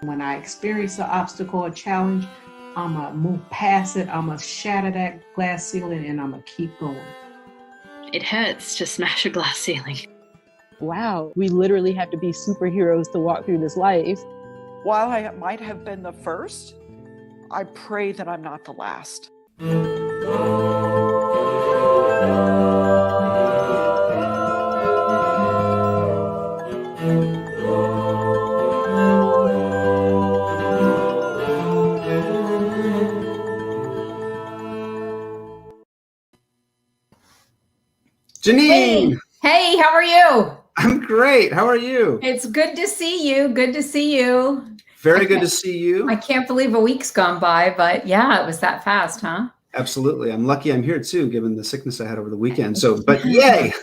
When I experience an obstacle or challenge, I'm going to move past it. I'm going to shatter that glass ceiling and I'm going to keep going. It hurts to smash a glass ceiling. Wow, we literally have to be superheroes to walk through this life. While I might have been the first, I pray that I'm not the last. Janine! Hey, how are you? I'm great. How are you? It's good to see you. Good to see you. Very good to see you. I can't believe a week's gone by, but yeah, it was that fast, huh? Absolutely. I'm lucky I'm here too, given the sickness I had over the weekend. So, but yay!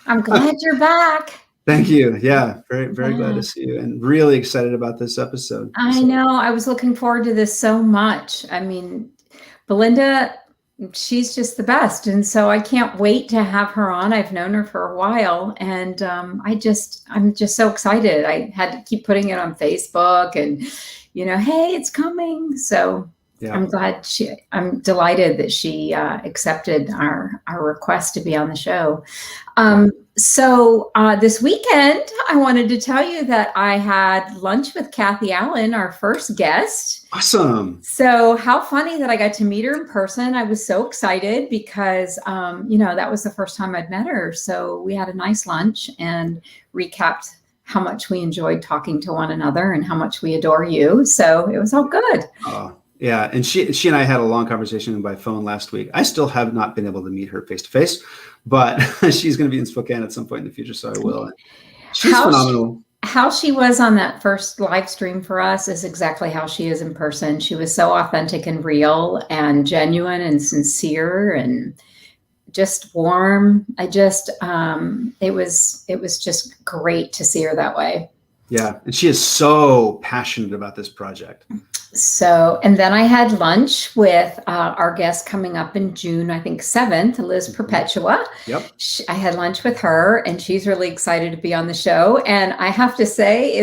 I'm glad you're back. Thank you. Yeah, very glad to see you and really excited about this episode. I know. I was looking forward to this so much. I mean, Belinda, she's just the best. And so I can't wait to have her on. I've known her for a while and I'm just so excited. I had to keep putting it on Facebook and, hey, it's coming. So yeah. I'm delighted that she accepted our request to be on the show. So this weekend, I wanted to tell you that I had lunch with Kathy Allen, our first guest. Awesome. So how funny that I got to meet her in person. I was so excited because, that was the first time I'd met her. So we had a nice lunch and recapped how much we enjoyed talking to one another and how much we adore you. So it was all good. Yeah. And she and I had a long conversation by phone last week. I still have not been able to meet her face to face, but she's going to be in Spokane at some point in the future. So I will. She's phenomenal. How she was on that first live stream for us is exactly how she is in person. She was so authentic and real and genuine and sincere and just warm. It was just great to see her that way. Yeah. And she is so passionate about this project. So, and then I had lunch with our guest coming up in June, I think 7th, Liz Perpetua. Yep. I had lunch with her and she's really excited to be on the show. And I have to say,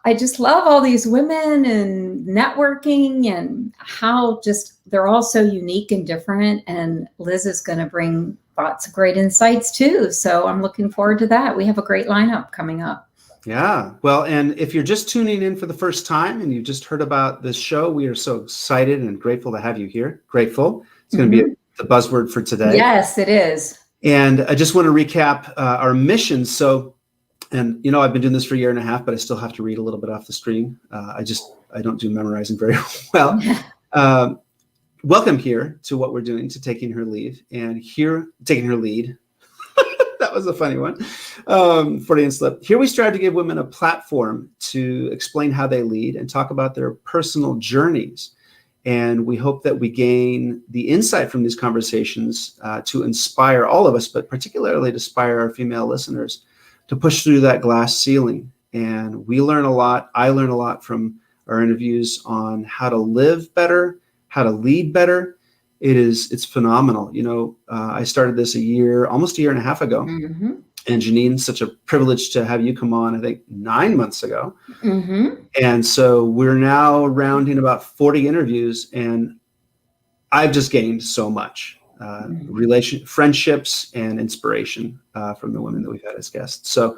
I just love all these women and networking and how they're all so unique and different. And Liz is going to bring lots of great insights too. So I'm looking forward to that. We have a great lineup coming up. Yeah. Well, and if you're just tuning in for the first time and you just heard about this show, we are so excited and grateful to have you here. Grateful. It's going to be the buzzword for today. Yes, it is. And I just want to recap our mission. So, and I've been doing this for a year and a half, but I still have to read a little bit off the stream. I don't do memorizing very well. Welcome here to what we're doing, to Taking Her Lead, and here, Taking Her Lead. That was a funny one. Freudian slip. Here we strive to give women a platform to explain how they lead and talk about their personal journeys. And we hope that we gain the insight from these conversations to inspire all of us, but particularly to inspire our female listeners to push through that glass ceiling. And we learn a lot. I learn a lot from our interviews on how to live better, how to lead better. It's phenomenal. I started this almost a year and a half ago. Mm-hmm. And Janine, such a privilege to have you come on, I think 9 months ago. Mm-hmm. And so we're now rounding about 40 interviews and I've just gained so much friendships and inspiration from the women that we've had as guests. So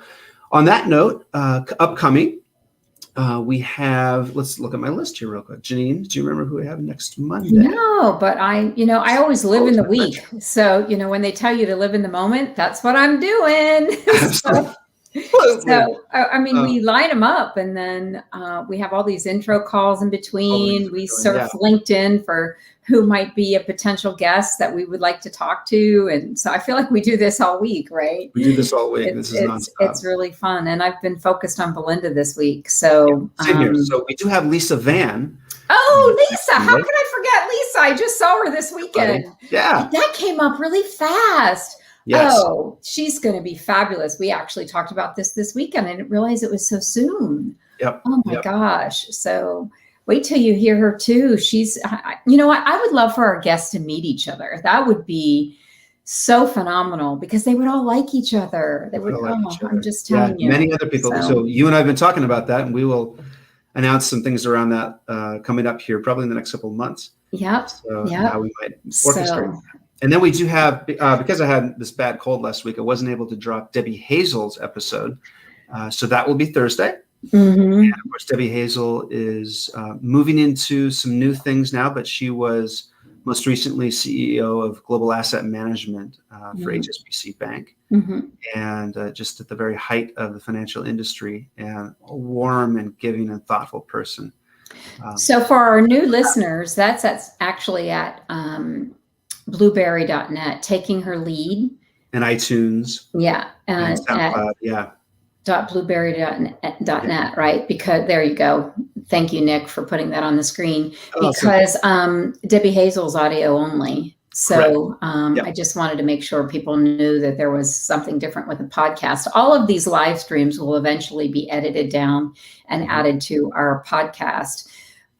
on that note, upcoming, we have, let's look at my list here real quick. Janine, do you remember who we have next Monday? No, but I always live in the week. So, when they tell you to live in the moment, that's what I'm doing. We line them up and then we have all these intro calls in between. We surf LinkedIn for who might be a potential guest that we would like to talk to. And so I feel like we do this all week, right? We do this all week. This is nonstop. It's really fun. And I've been focused on Belinda this week. So, same here. So we do have Lisa Van. Oh, Lisa. How could I forget Lisa? I just saw her this weekend. Yeah. That came up really fast. Yes. Oh, she's going to be fabulous. We actually talked about this weekend. I didn't realize it was so soon. Yep. Oh my gosh. So wait till you hear her too. I would love for our guests to meet each other. That would be so phenomenal because they would all like each other. They would. I'm just telling you. Many other people. So you and I have been talking about that, and we will announce some things around that coming up here, probably in the next couple of months. Yep. So Yep. how we might orchestrate. So, And then we do have, because I had this bad cold last week, I wasn't able to drop Debbie Hazel's episode. So that will be Thursday. mhm. And of course, Debbie Hazel is moving into some new things now, but she was most recently CEO of Global Asset Management for HSBC Bank. Mhm. And just at the very height of the financial industry, and a warm and giving and thoughtful person. So for our new listeners, that's actually at blueberry.net, taking her lead. And iTunes. Yeah. And SoundCloud, at .blueberry.net, right? Because there you go. Thank you, Nick, for putting that on the screen. Because Debbie Hazel's audio only. So I just wanted to make sure people knew that there was something different with the podcast. All of these live streams will eventually be edited down and added to our podcast.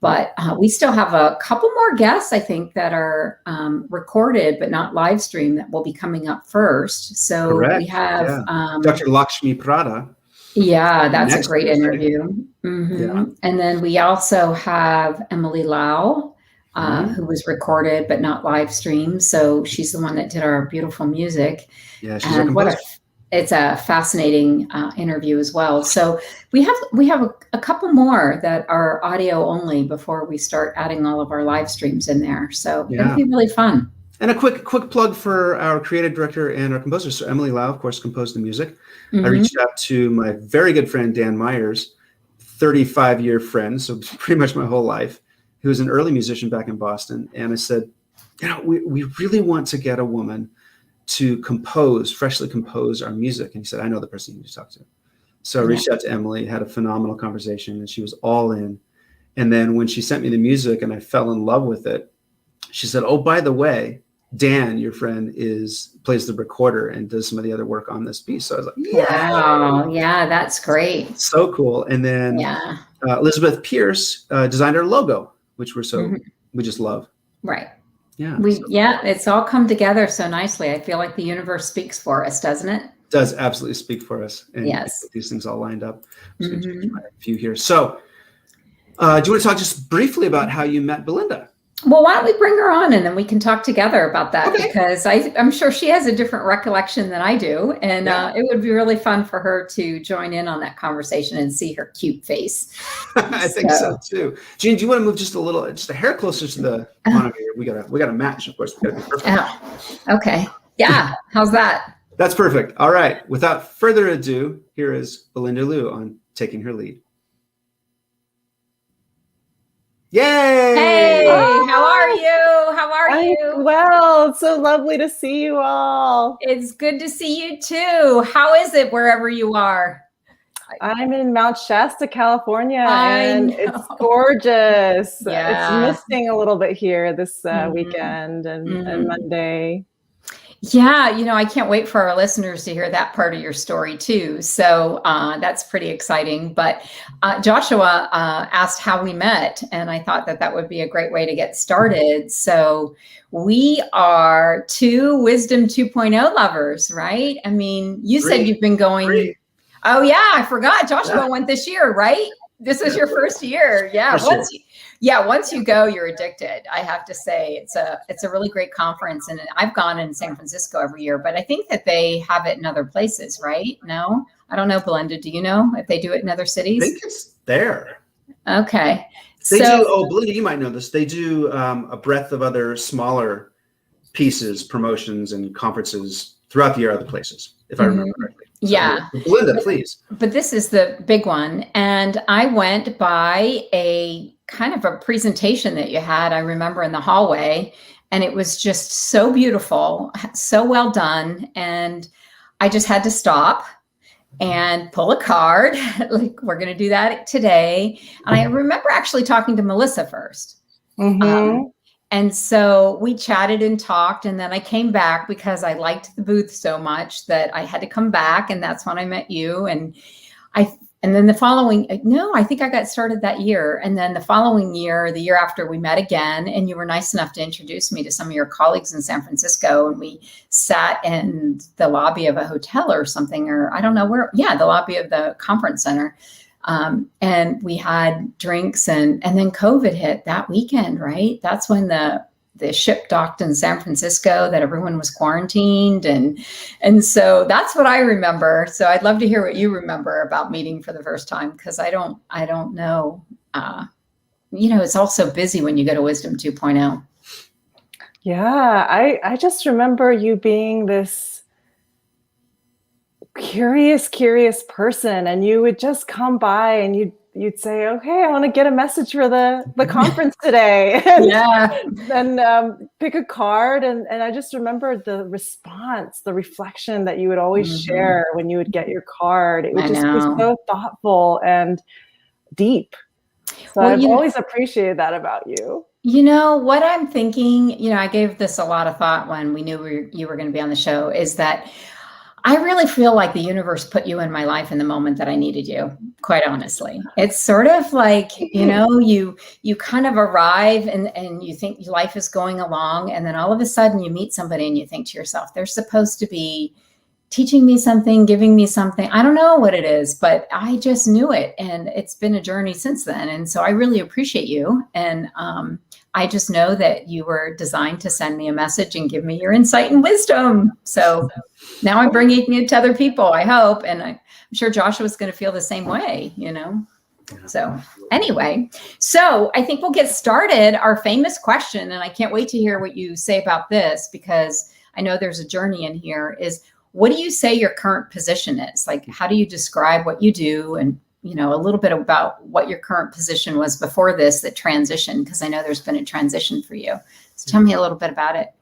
But we still have a couple more guests, I think, that are recorded but not live streamed that will be coming up first. So we have Dr. Lakshmi Prada. Yeah, that's a great interview. Mm-hmm. And then we also have Emily Liu, who was recorded but not live streamed. So she's the one that did our beautiful music. Yeah, she's a composer. It's a fascinating interview as well. So we have a couple more that are audio only before we start adding all of our live streams in there. So it'll be really fun. And a quick plug for our creative director and our composer. So Emily Liu, of course, composed the music. I reached out to my very good friend, Dan Myers, 35-year friend, so pretty much my whole life, who was an early musician back in Boston. And I said, we really want to get a woman to freshly compose our music. And he said, I know the person you need to talk to. So I reached out to Emily, had a phenomenal conversation, and she was all in. And then when she sent me the music and I fell in love with it, she said, oh, by the way, Dan, your friend, plays the recorder and does some of the other work on this piece. So I was like, wow, yeah, that's great. So cool. And then Elizabeth Pierce designed our logo, which we just love. Right. Yeah. It's all come together so nicely. I feel like the universe speaks for us, doesn't it? Does absolutely speak for us. And yes. These things all lined up. I'm just going to try a few here. So do you want to talk just briefly about how you met Belinda? Well, why don't we bring her on and then we can talk together about that, because I'm sure she has a different recollection than I do. And it would be really fun for her to join in on that conversation and see her cute face. I think so too. Jean, do you want to move just a hair closer to the monitor here? We got a match, of course. We got to be perfect. Oh, okay. Yeah. How's that? That's perfect. All right. Without further ado, here is Belinda Liu on Taking Her Lead. Yay! Hey, how are you? How are you? Well, it's so lovely to see you all. It's good to see you too. How is it wherever you are? I'm in Mount Shasta, California, and it's gorgeous. Yeah. It's misting a little bit here this weekend and Monday. Yeah, I can't wait for our listeners to hear that part of your story too. So that's pretty exciting. But Joshua asked how we met, and I thought that would be a great way to get started. So we are two Wisdom 2.0 lovers, right? I mean, you said you've been going. 3. Oh, yeah, I forgot. Joshua went this year, right? This is your first year. Yeah. Once you go, you're addicted. I have to say it's a really great conference, and I've gone in San Francisco every year, but I think that they have it in other places, right? No, I don't know. Belinda, do you know if they do it in other cities? I think it's there. Okay. Belinda, you might know this. They do a breadth of other smaller pieces, promotions, and conferences throughout the year, other places, if I remember correctly. Yeah. Belinda, please. But this is the big one. And I went by a kind of a presentation that you had, I remember, in the hallway. And it was just so beautiful, so well done. And I just had to stop and pull a card. Like, we're going to do that today. And I remember actually talking to Melissa first. And so we chatted and talked, and then I came back because I liked the booth so much that I had to come back, and that's when I met you. And then the following, I think I got started that year. And then the following year, the year after, we met again, and you were nice enough to introduce me to some of your colleagues in San Francisco. And we sat in the lobby of a hotel or something, or I don't know where. Yeah, the lobby of the conference center. And we had drinks, and then COVID hit that weekend, right? That's when the ship docked in San Francisco, that everyone was quarantined. And so that's what I remember. So I'd love to hear what you remember about meeting for the first time, because I don't know. It's also busy when you go to Wisdom 2.0. Yeah, I just remember you being this curious person, and you would just come by and you'd say, okay, I want to get a message for the conference today. And pick a card. And I just remember the response, the reflection that you would always share when you would get your card. It would just be so thoughtful and deep. So I've always appreciated that about you. What I'm thinking, I gave this a lot of thought when we knew you were going to be on the show, is that I really feel like the universe put you in my life in the moment that I needed you, quite honestly. It's sort of like, you kind of arrive and you think life is going along, and then all of a sudden you meet somebody and you think to yourself, they're supposed to be teaching me something, giving me something. I don't know what it is, but I just knew it. And it's been a journey since then. And so I really appreciate you. And I just know that you were designed to send me a message and give me your insight and wisdom. So now I'm bringing it to other people, I hope. And I'm sure Joshua's going to feel the same way, So anyway, so I think we'll get started. Our famous question, and I can't wait to hear what you say about this, because I know there's a journey in here, is what do you say your current position is? Like, how do you describe what you do? And, a little bit about what your current position was before this, that transition, because I know there's been a transition for you. So tell me a little bit about it.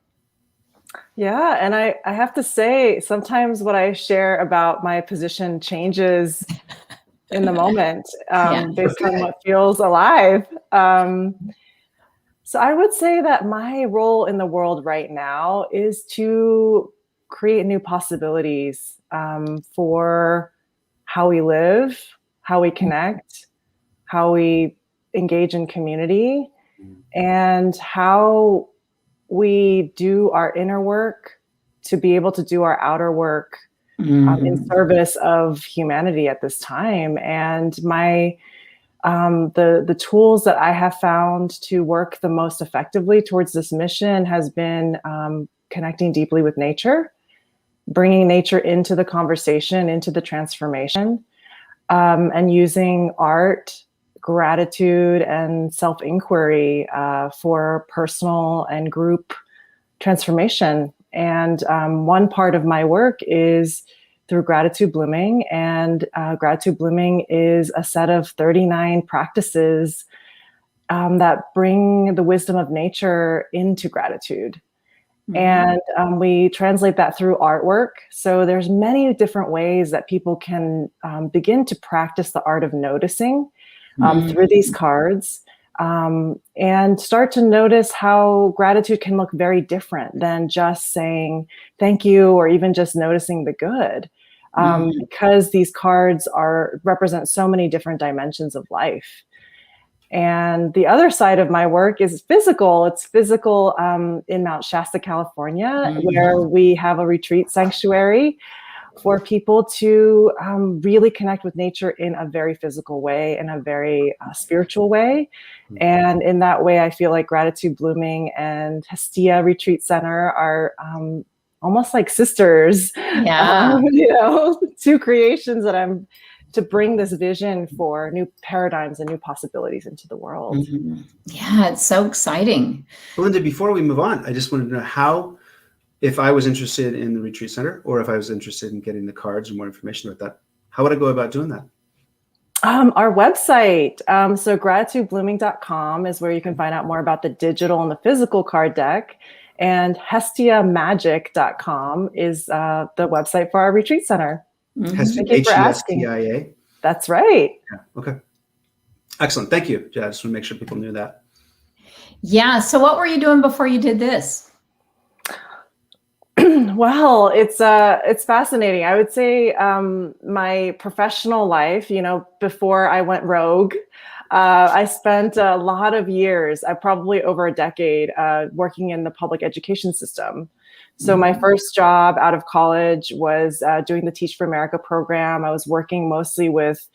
Yeah. And I have to say, sometimes what I share about my position changes in the moment based on what feels alive. So I would say that my role in the world right now is to create new possibilities for how we live, how we connect, how we engage in community, and how we do our inner work to be able to do our outer work in service of humanity at this time. And my the tools that I have found to work the most effectively towards this mission has been connecting deeply with nature, bringing nature into the conversation, into the transformation, and using art, gratitude, and self-inquiry for personal and group transformation. And one part of my work is through Gratitude Blooming. And Gratitude Blooming is a set of 39 practices that bring the wisdom of nature into gratitude. And we translate that through artwork. So there's many different ways that people can begin to practice the art of noticing through these cards, and start to notice how gratitude can look very different than just saying thank you, or even just noticing the good, because these cards represent so many different dimensions of life. And the other side of my work is physical. It's physical in Mount Shasta, California, where we have a retreat sanctuary for people to really connect with nature in a very physical way, in a very spiritual way. And in that way, I feel like Gratitude Blooming and Hestia Retreat Center are almost like sisters. Yeah. Two creations that I'm to bring this vision for new paradigms and new possibilities into the world. Yeah, it's so exciting. Belinda, before we move on, I just wanted to know how, if I was interested in the retreat center, or if I was interested in getting the cards and more information about that, how would I go about doing that? Our website, so gratitudeblooming.com is where you can find out more about the digital and the physical card deck. And hestiamagic.com is the website for our retreat center. Thank you for asking. Hestia. That's right. Yeah. Okay. Excellent. Thank you. Yeah, I just want to make sure people knew that. Yeah. So what were you doing before you did this? Well, it's fascinating. I would say my professional life, before I went rogue, I spent a lot of years, probably over a decade, working in the public education system. So my first job out of college was doing the Teach for America program. I was working mostly with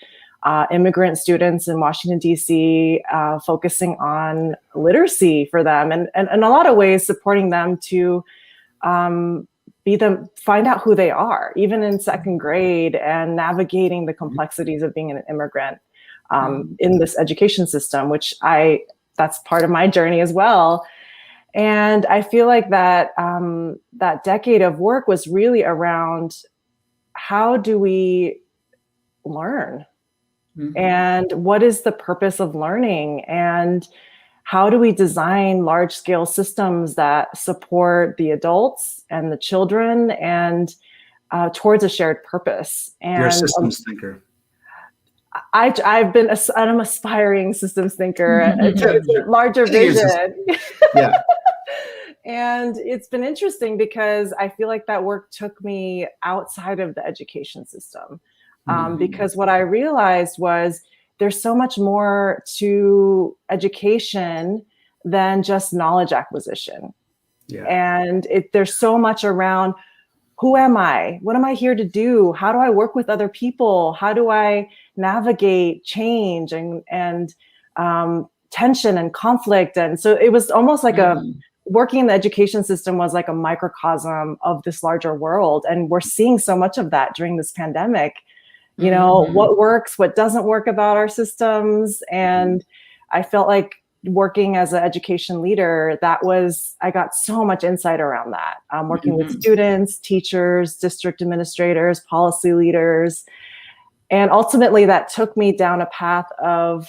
immigrant students in Washington, D.C., focusing on literacy for them, and in a lot of ways supporting them to find out who they are, even in second grade, and navigating the complexities of being an immigrant in this education system, which that's part of my journey as well. And I feel like that that decade of work was really around how do we learn, and what is the purpose of learning, and how do we design large-scale systems that support the adults and the children and towards a shared purpose. And you're a systems thinker. I'm an aspiring systems thinker to larger vision. Yeah. And it's been interesting because I feel like that work took me outside of the education system. Because what I realized was there's so much more to education than just knowledge acquisition. Yeah. And there's so much around, who am I? What am I here to do? How do I work with other people? How do I navigate change and tension and conflict? And so it was almost like working in the education system was like a microcosm of this larger world. And we're seeing so much of that during this pandemic. You know, what works, what doesn't work about our systems. And I felt like working as an education leader, I got so much insight around that. Working with students, teachers, district administrators, policy leaders. And ultimately that took me down a path of,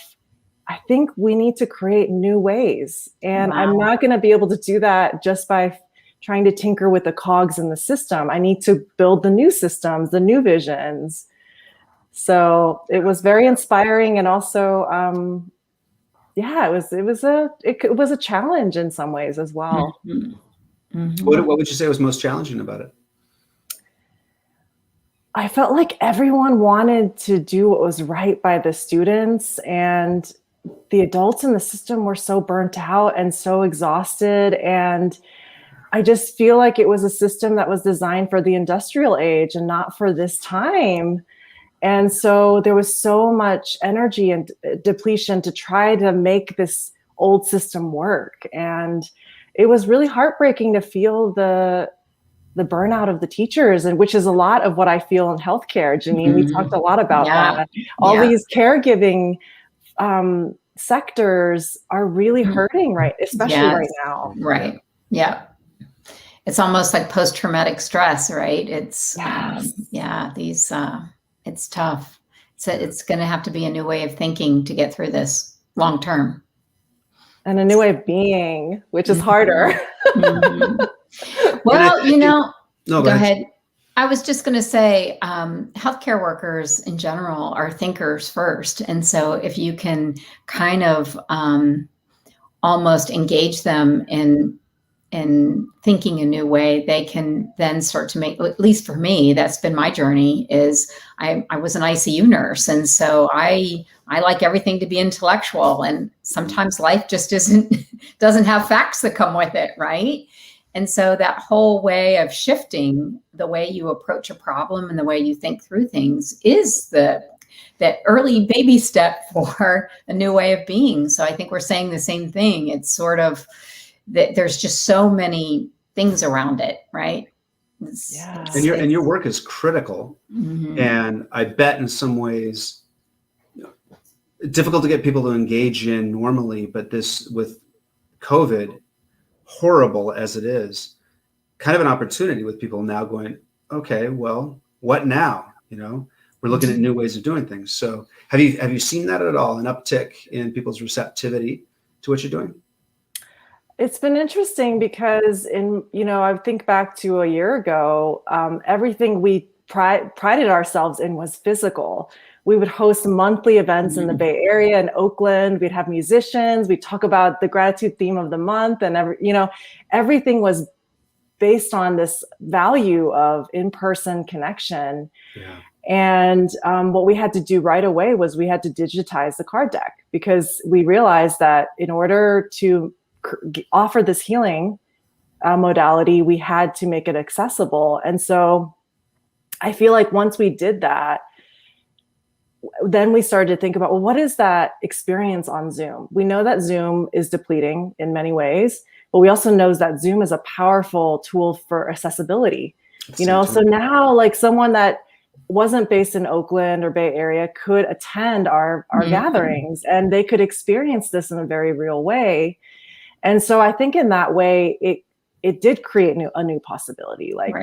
I think we need to create new ways. And I'm not going to be able to do that just by trying to tinker with the cogs in the system. I need to build the new systems, the new visions. So it was very inspiring, and also, it was a challenge in some ways as well. What would you say was most challenging about it? I felt like everyone wanted to do what was right by the students, and the adults in the system were so burnt out and so exhausted. And I just feel like it was a system that was designed for the industrial age and not for this time. And so there was so much energy and depletion to try to make this old system work. And it was really heartbreaking to feel the burnout of the teachers, and which is a lot of what I feel in healthcare. Janine, we talked a lot about that. All these caregiving sectors are really hurting, right? Especially right now. Right. Yeah. It's almost like post-traumatic stress, right? It's it's tough. So it's going to have to be a new way of thinking to get through this long term. And a new way of being, which is harder. Well, go ahead. I was just going to say, healthcare workers in general are thinkers first. And so if you can kind of almost engage them in thinking a new way, they can then start to make, at least for me, that's been my journey, is I was an ICU nurse. And so I like everything to be intellectual, and sometimes life just doesn't have facts that come with it. Right. And so that whole way of shifting the way you approach a problem and the way you think through things is that early baby step for a new way of being. So I think we're saying the same thing. It's sort of that there's just so many things around it, right? And your work is critical. And I bet in some ways, difficult to get people to engage in normally, but this with COVID, horrible as it is, kind of an opportunity with people now going, okay, well, what now? We're looking at new ways of doing things. So have you seen that at all, an uptick in people's receptivity to what you're doing? It's been interesting because I think back to a year ago, everything we prided ourselves in was physical. We would host monthly events in the Bay Area and Oakland. We'd have musicians. We'd talk about the gratitude theme of the month, and everything was based on this value of in-person connection. Yeah. And what we had to do right away was we had to digitize the card deck, because we realized that in order to offer this healing modality, we had to make it accessible. And so I feel like once we did that, then we started to think about, well, what is that experience on Zoom? We know that Zoom is depleting in many ways, but we also know that Zoom is a powerful tool for accessibility. So now, like, someone that wasn't based in Oakland or Bay Area could attend our gatherings, and they could experience this in a very real way. And so I think in that way, it did create a new possibility. Like,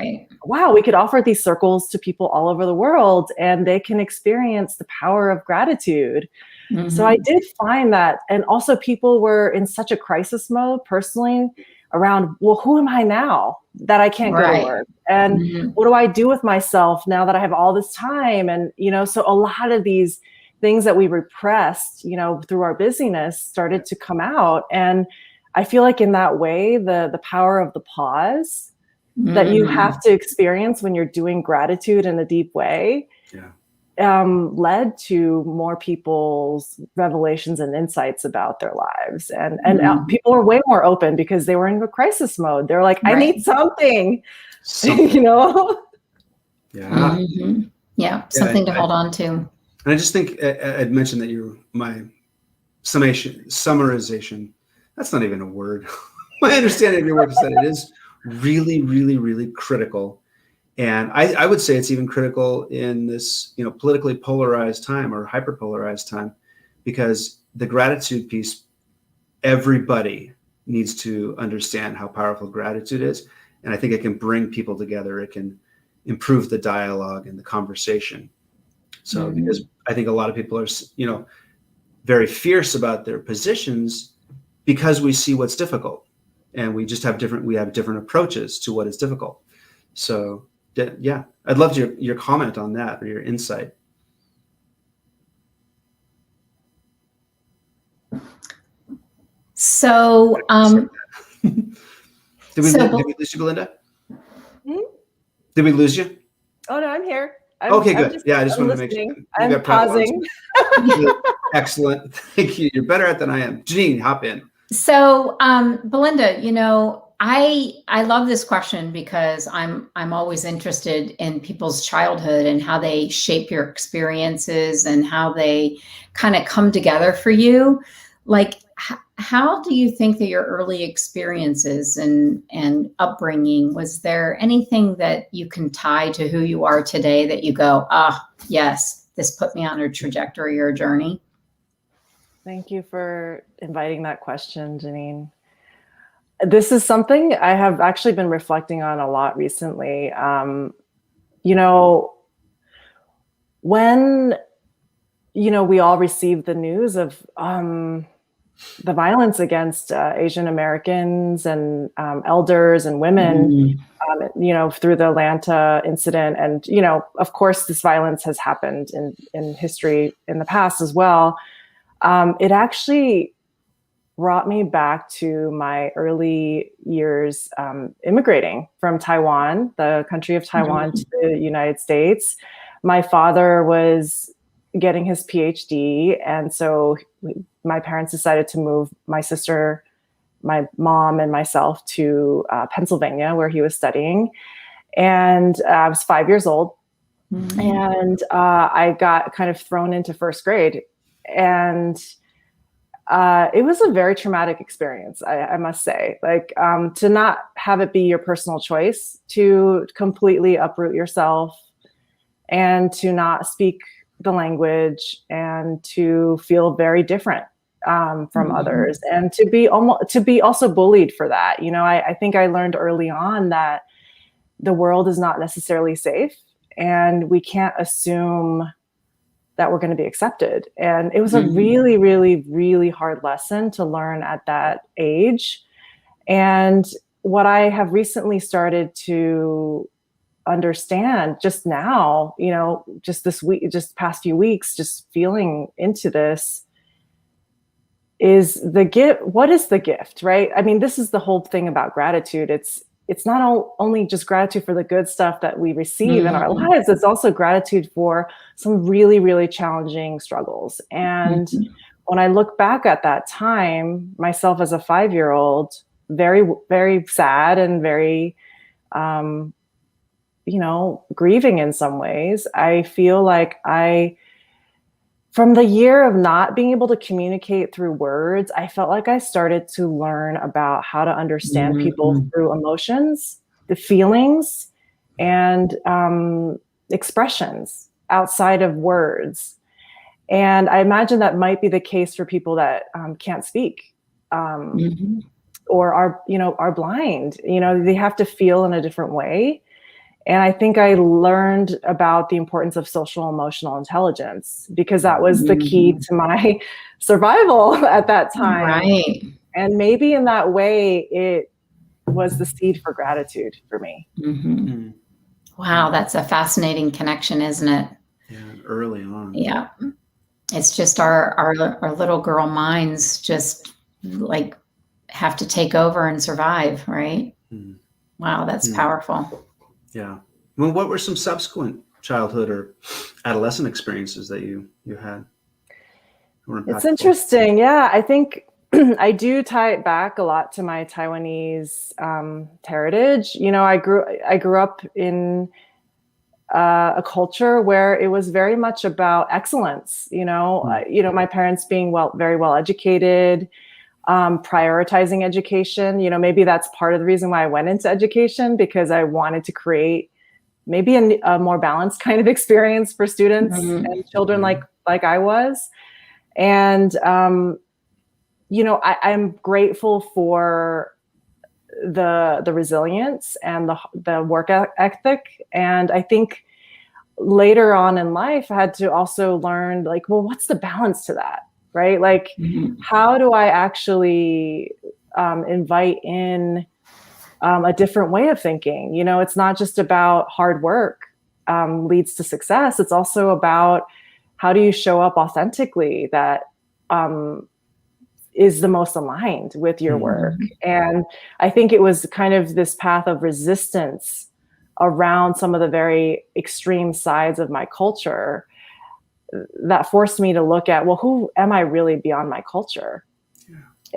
wow, we could offer these circles to people all over the world, and they can experience the power of gratitude. So I did find that, and also people were in such a crisis mode personally around, well, who am I now that I can't go to work? And what do I do with myself now that I have all this time? And, so a lot of these things that we repressed, through our busyness started to come out. And I feel like in that way, the power of the pause that you have to experience when you're doing gratitude in a deep way led to more people's revelations and insights about their lives. And people were way more open because they were in a crisis mode. They're like, I need something. Yeah, something to hold on to. And I just think I'd mentioned that my summarization, that's not even a word. My understanding of your work is that it is really, really, really critical. And I would say it's even critical in this, politically polarized time or hyperpolarized time, because the gratitude piece, everybody needs to understand how powerful gratitude is. And I think it can bring people together. It can improve the dialogue and the conversation. So because I think a lot of people are, very fierce about their positions because we see what's difficult, and we have different approaches to what is difficult. So yeah, I'd love your comment on that, or your insight. So, did we lose you, Belinda? Did we lose you? Oh no, I'm here. Okay, good. I just wanted to make sure. I'm pausing. Excellent. Thank you. You're better at it than I am. Janine, hop in. So, Belinda, I love this question because I'm always interested in people's childhood and how they shape your experiences and how they kind of come together for you. Like, how do you think that your early experiences and upbringing, was there anything that you can tie to who you are today that you go, yes, this put me on a trajectory or a journey? Thank you for inviting that question, Janine. This is something I have actually been reflecting on a lot recently. When, we all received the news of the violence against Asian Americans and elders and women, through the Atlanta incident. And, of course, this violence has happened in history in the past as well. It actually brought me back to my early years immigrating from Taiwan, the country of Taiwan, to the United States. My father was getting his PhD, and so my parents decided to move my sister, my mom, and myself to Pennsylvania, where he was studying. And I was 5 years old, and I got kind of thrown into first grade. And it was a very traumatic experience, I must say. Like, to not have it be your personal choice to completely uproot yourself and to not speak the language and to feel very different from others, and to be also bullied for that. I think I learned early on that the world is not necessarily safe, and we can't assume that we're going to be accepted. And it was a really, really, really hard lesson to learn at that age. And what I have recently started to understand just now, just this week, just past few weeks, just feeling into this, is the gift. What is the gift, right? I mean, this is the whole thing about gratitude. It's not only just gratitude for the good stuff that we receive in our lives, it's also gratitude for some really, really challenging struggles. And when I look back at that time, myself as a 5-year-old, very, very sad and very, grieving in some ways, I feel like I from the year of not being able to communicate through words, I felt like I started to learn about how to understand people through emotions, the feelings, and expressions outside of words. And I imagine that might be the case for people that can't speak or are blind. They have to feel in a different way. And I think I learned about the importance of social emotional intelligence because that was the key to my survival at that time. Right. And maybe in that way, it was the seed for gratitude for me. Wow, that's a fascinating connection, isn't it? Yeah, early on. Yeah. It's just our little girl minds just like have to take over and survive, right? Wow, that's powerful. Yeah. Well, what were some subsequent childhood or adolescent experiences that you had? It's interesting. Yeah, I think I do tie it back a lot to my Taiwanese heritage. I grew up in a culture where it was very much about excellence. My parents being very well educated, prioritizing education. Maybe that's part of the reason why I went into education, because I wanted to create maybe a more balanced kind of experience for students and children like I was. And I'm grateful for the resilience and the work ethic. And I think later on in life, I had to also learn, like, well, what's the balance to that, right? Like, how do I actually invite in a different way of thinking? It's not just about hard work leads to success. It's also about how do you show up authentically that is the most aligned with your work. And I think it was kind of this path of resistance around some of the very extreme sides of my culture that forced me to look at, well, who am I really beyond my culture?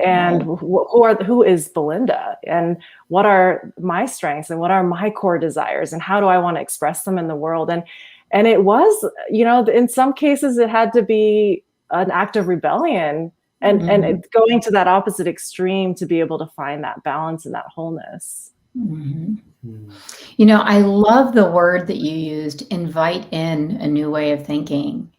And who is Belinda, and what are my strengths, and what are my core desires, and how do I want to express them in the world? And it was, in some cases it had to be an act of rebellion and going to that opposite extreme to be able to find that balance and that wholeness. I love the word that you used, invite in a new way of thinking.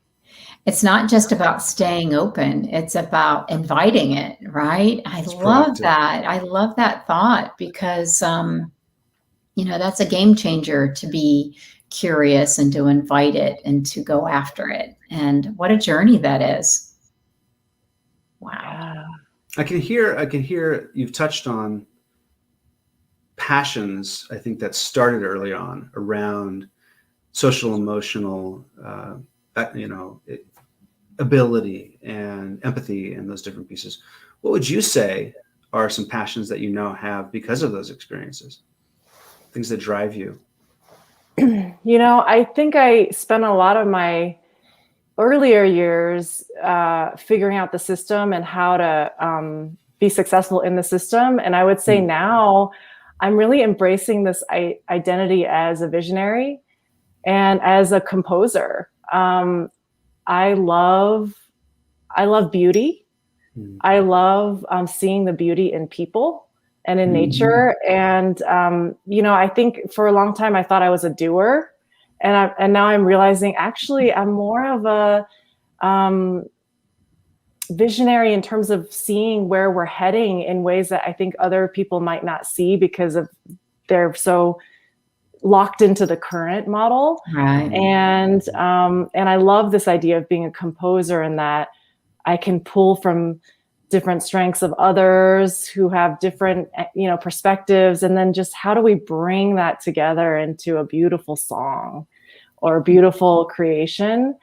It's not just about staying open. It's about inviting it, right? I love that. I love that thought because, that's a game changer, to be curious and to invite it and to go after it. And what a journey that is. Wow. I can hear you've touched on passions, I think, that started early on around social emotional, ability and empathy and those different pieces. What would you say are some passions that you now have because of those experiences? Things that drive you? I think I spent a lot of my earlier years figuring out the system and how to be successful in the system. And I would say now I'm really embracing this identity as a visionary and as a composer. I love beauty. I love seeing the beauty in people and in nature. And, I think for a long time I thought I was a doer. And now I'm realizing actually I'm more of a visionary in terms of seeing where we're heading in ways that I think other people might not see because they're so locked into the current model. Right. And I love this idea of being a composer, and that I can pull from different strengths of others who have different, perspectives. And then just how do we bring that together into a beautiful song or a beautiful creation?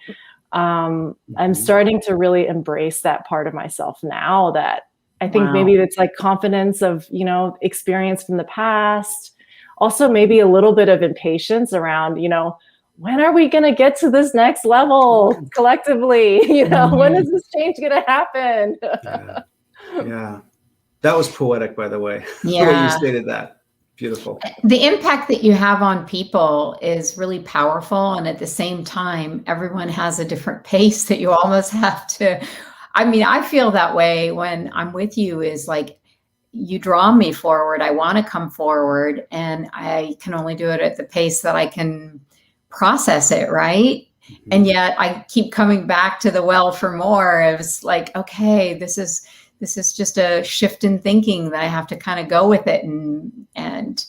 I'm starting to really embrace that part of myself now, that I think maybe it's like confidence of, experience from the past. Also, maybe a little bit of impatience around, when are we going to get to this next level collectively? When is this change going to happen? Yeah. That was poetic, by the way. Yeah. The way you stated that. Beautiful. The impact that you have on people is really powerful. And at the same time, everyone has a different pace that you almost have to. I mean, I feel that way when I'm with you, is like, you draw me forward. I want to come forward, and I can only do it at the pace that I can process it, right? And yet I keep coming back to the well for more. It's like, okay, this is just a shift in thinking that I have to kind of go with it and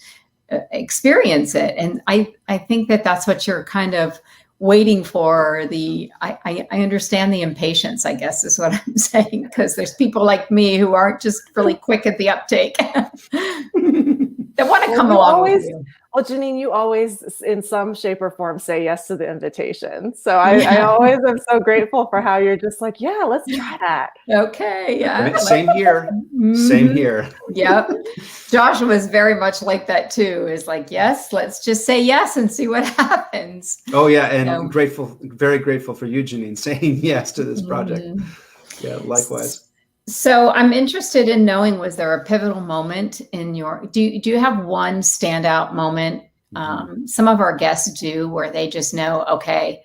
experience it. And I think that that's what you're kind of waiting for. I understand the impatience, I guess is what I'm saying, because there's people like me who aren't just really quick at the uptake. They want to come along with you. Well, Janine, you always, in some shape or form, say yes to the invitation. So I always am so grateful for how you're just like, yeah, let's try that. Okay, yeah. Right? Same here. Same here. Yep. Joshua was very much like that too. Is like, yes, let's just say yes and see what happens. Oh yeah, and grateful, very grateful for you, Janine, saying yes to this project. Yeah, likewise. So I'm interested in knowing, was there a pivotal moment in your, do you have one standout moment? Some of our guests do, where they just know, okay,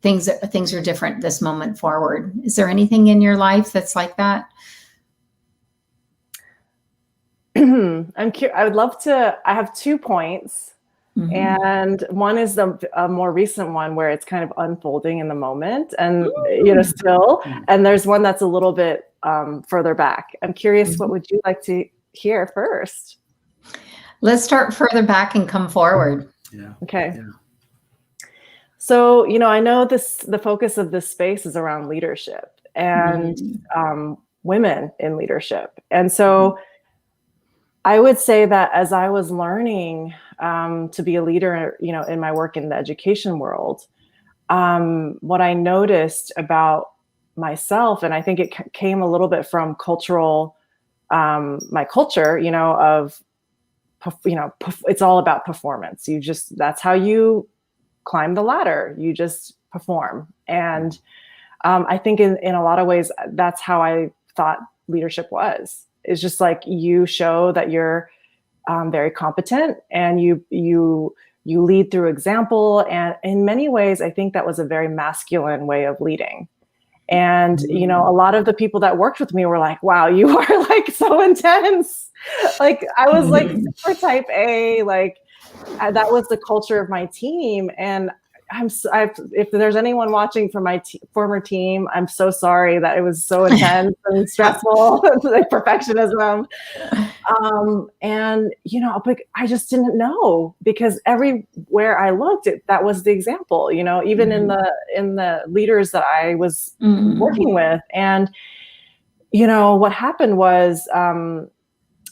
things are different this moment forward. Is there anything in your life that's like that? I would love to. I have 2 points, and one is a more recent one where it's kind of unfolding in the moment, and still. And there's one that's a little bit further back. I'm curious, what would you like to hear first? Let's start further back and come forward. Yeah. Okay. Yeah. So, I know the focus of this space is around leadership and women in leadership. And so I would say that as I was learning to be a leader, in my work in the education world, what I noticed about myself, and I think it came a little bit from my culture, it's all about performance. That's how you climb the ladder. You just perform. And I think in a lot of ways, that's how I thought leadership was. It's just like, you show that you're very competent, and you lead through example. And in many ways, I think that was a very masculine way of leading. And, a lot of the people that worked with me were like, wow, you are like so intense. Like, I was like super type A, like that was the culture of my team. And if there's anyone watching from my former team, I'm so sorry that it was so intense and stressful, like perfectionism. And, I just didn't know, because everywhere I looked, that was the example, even in the leaders that I was working with. And, what happened was,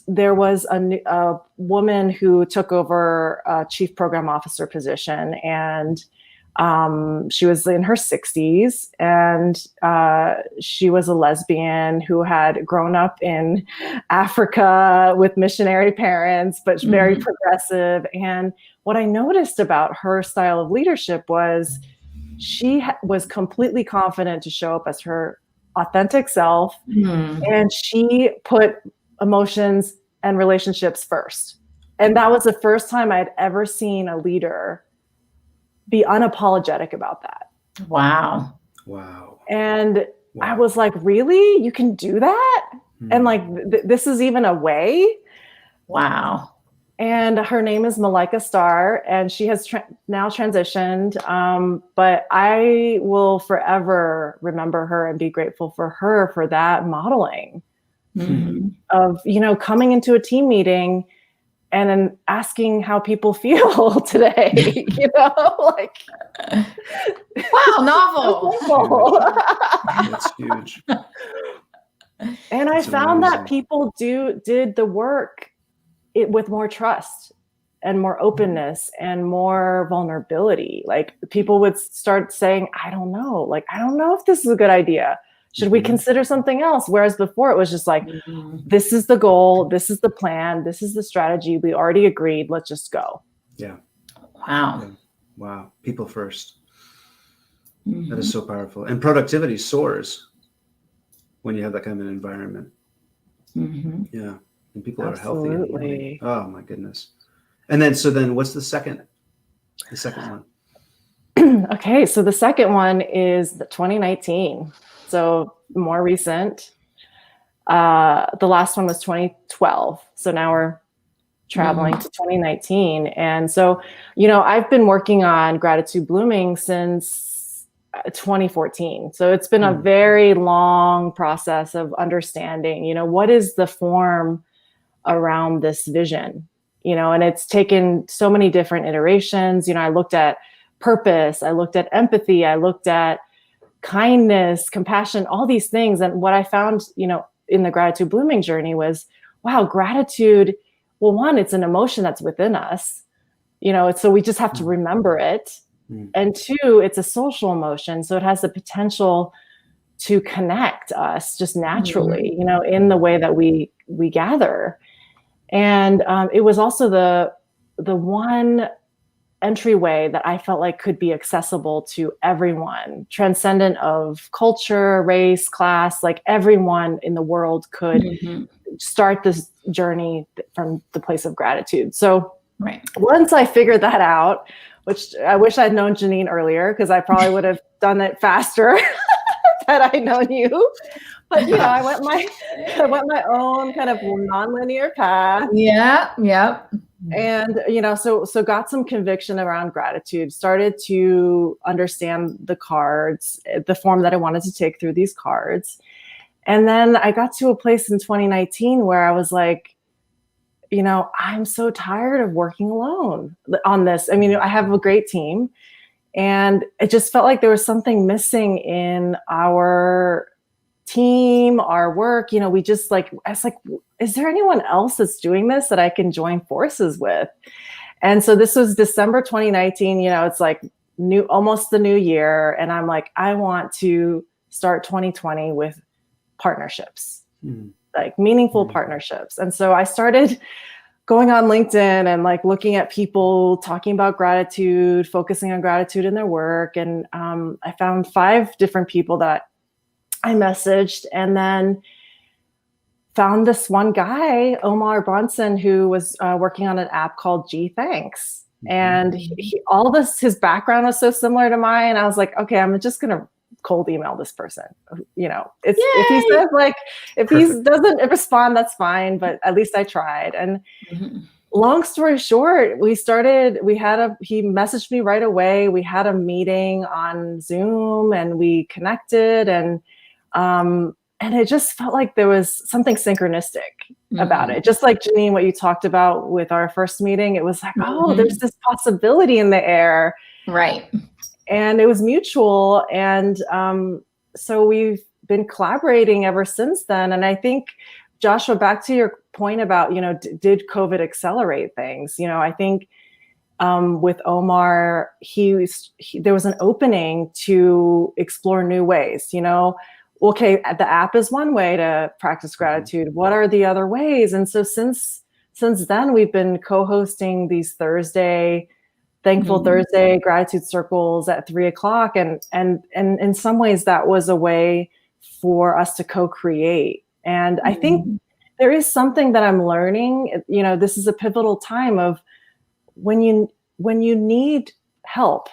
there was a woman who took over a chief program officer position, and she was in her 60s, and she was a lesbian who had grown up in Africa with missionary parents, but very progressive. And what I noticed about her style of leadership was she was completely confident to show up as her authentic self, and she put emotions and relationships first. And that was the first time I'd ever seen a leader be unapologetic about that. Wow. And I was like, really? You can do that? And like, this is even a way? Wow. And her name is Malika Starr, and she has now transitioned. But I will forever remember her and be grateful for her for that modeling of, coming into a team meeting and then asking how people feel today, like, wow, novel. That's huge. And I found that people did the work with more trust and more openness and more vulnerability. Like, people would start saying, I don't know if this is a good idea. Should we consider something else? Whereas before it was just like, this is the goal, this is the plan, this is the strategy. We already agreed. Let's just go. Yeah. Wow. Yeah. Wow. People first. That is so powerful. And productivity soars when you have that kind of an environment. Yeah. and people are healthy and healthy. Absolutely. Oh my goodness. And then what's the second one? Okay, so the second one is the 2019. So more recent. The last one was 2012. So now we're traveling to 2019. And so, I've been working on gratitude blooming since 2014. So it's been a very long process of understanding, what is the form around this vision, and it's taken so many different iterations. I looked at purpose, I looked at empathy, I looked at kindness, compassion, all these things. And what I found, in the gratitude blooming journey was, wow, gratitude, well, one, it's an emotion that's within us, so we just have to remember it. And two, it's a social emotion. So it has the potential to connect us just naturally, in the way that we gather. And it was also the one entryway that I felt like could be accessible to everyone, transcendent of culture, race, class, like everyone in the world could start this journey from the place of gratitude. So once I figured that out, which I wish I'd known Janine earlier, because I probably would have done it faster had I known you. But I went my own kind of nonlinear path. Yeah. And so got some conviction around gratitude, started to understand the cards, the form that I wanted to take through these cards. And then I got to a place in 2019 where I was like, I'm so tired of working alone on this. I mean, I have a great team, and it just felt like there was something missing in our team, our work. We just I was like, is there anyone else that's doing this that I can join forces with? And so this was December 2019, it's like almost the new year. And I'm like, I want to start 2020 with partnerships, like meaningful partnerships. And so I started going on LinkedIn and looking at people talking about gratitude, focusing on gratitude in their work. And I found 5 different people that I messaged, and then found this one guy, Omar Bronson, who was working on an app called G Thanks. And his background was so similar to mine. I was like, okay, I'm just going to cold email this person. If he says if he doesn't respond, that's fine, but at least I tried. And long story short, he messaged me right away. We had a meeting on Zoom and we connected, and it just felt like there was something synchronistic about it. Just like Janine, what you talked about with our first meeting, it was like, oh, there's this possibility in the air. Right. And it was mutual. And so we've been collaborating ever since then. And I think, Joshua, back to your point about, did COVID accelerate things? I think with Omar, there was an opening to explore new ways, okay, the app is one way to practice gratitude. What are the other ways? And so since then, we've been co-hosting these Thankful Thursday gratitude circles at 3:00. And in some ways that was a way for us to co-create. And I think there is something that I'm learning, this is a pivotal time of when you need help,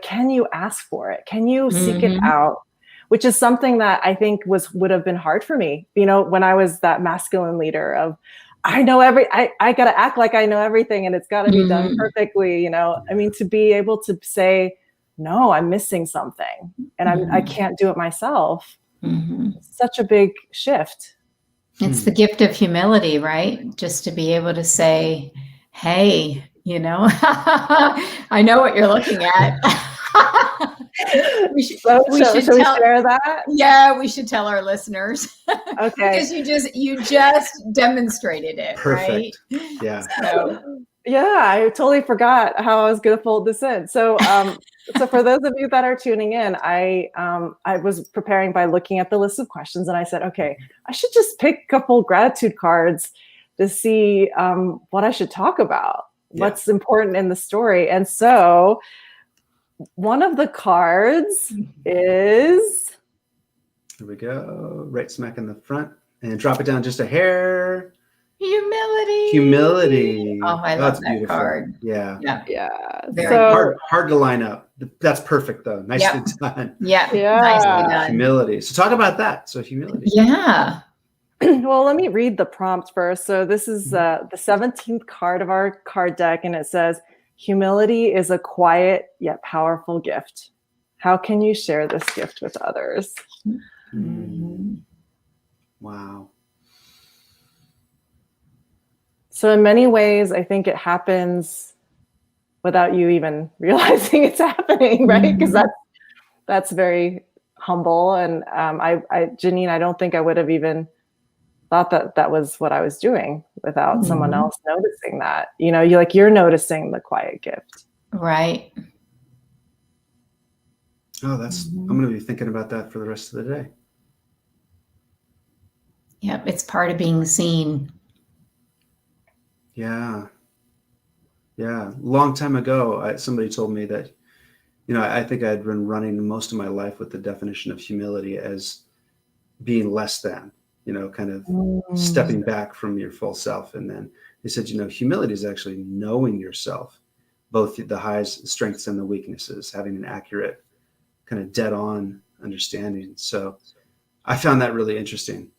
can you ask for it? Can you seek it out? Which is something that I think would have been hard for me, when I was that masculine leader of, I know I got to act like I know everything and it's got to be done perfectly. To be able to say, no, I'm missing something and I can't do it myself. Such a big shift. It's the gift of humility, right? Just to be able to say, hey, I know what you're looking at. we should share that. Yeah, we should tell our listeners. Okay. Because you just demonstrated it. Perfect. Right? Yeah. So, yeah, I totally forgot how I was going to fold this in. So, so for those of you that are tuning in, I was preparing by looking at the list of questions, and I said, okay, I should just pick a couple gratitude cards to see what I should talk about, what's important in the story. And so one of the cards is, here we go, right smack in the front, and drop it down just a hair. Humility. Humility. Oh, I love That's that beautiful. card. Yeah. Yeah. Yeah. Very So Hard to line up. That's perfect though. Nicely Yep. done. Yeah. Yeah. Nicely done. Humility. So talk about that. So humility. Yeah. well, let me read the prompt first. So this is the 17th card of our card deck, and it says, humility is a quiet yet powerful gift. How can you share this gift with others? Mm. Wow. So in many ways, I think it happens without you even realizing it's happening, right? Because that's very humble. And Janine, I don't think I would have even thought that was what I was doing without someone else noticing that. You're noticing the quiet gift. Right. Oh, I'm going to be thinking about that for the rest of the day. Yep. It's part of being seen. Yeah. Long time ago, somebody told me that, I think I'd been running most of my life with the definition of humility as being less than, kind of stepping back from your full self. And then they said, humility is actually knowing yourself, both the highs, strengths, and the weaknesses, having an accurate, kind of dead on understanding. So I found that really interesting.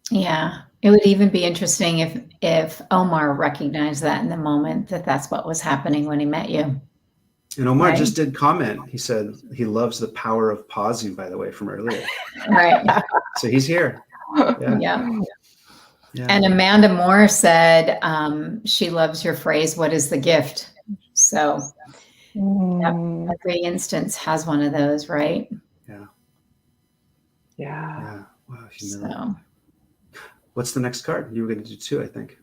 Yeah. It would even be interesting if Omar recognized that in the moment, that's what was happening when he met you. And Omar just did comment. He said he loves the power of pausing, by the way, from earlier. Right. So he's here. Yeah. And Amanda Moore said she loves your phrase, what is the gift? So every instance has one of those, right? Yeah. Wow, humility. So. What's the next card? You were going to do two, I think.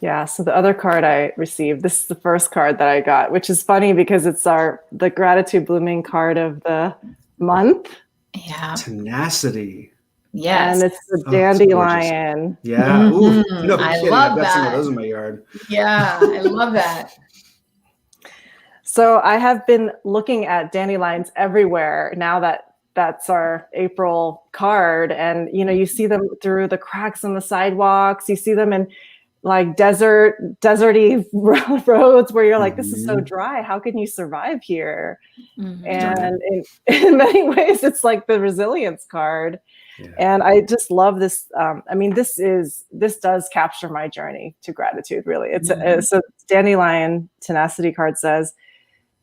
Yeah. So the other card I received, this is the first card that I got, which is funny because it's the gratitude blooming card of the month. Yeah. Tenacity. Yes. And it's the dandelion. Yeah. Ooh, no I kidding. love I've got some of that. those in my yard. Yeah. I love that. So I have been looking at dandelions everywhere now that that's our April card. And, you see them through the cracks on the sidewalks. You see them in like deserty roads where you're like, this is so dry. How can you survive here? And in many ways, it's like the resilience card. Yeah. And I just love this. This does capture my journey to gratitude, really. So Dandelion Tenacity card says,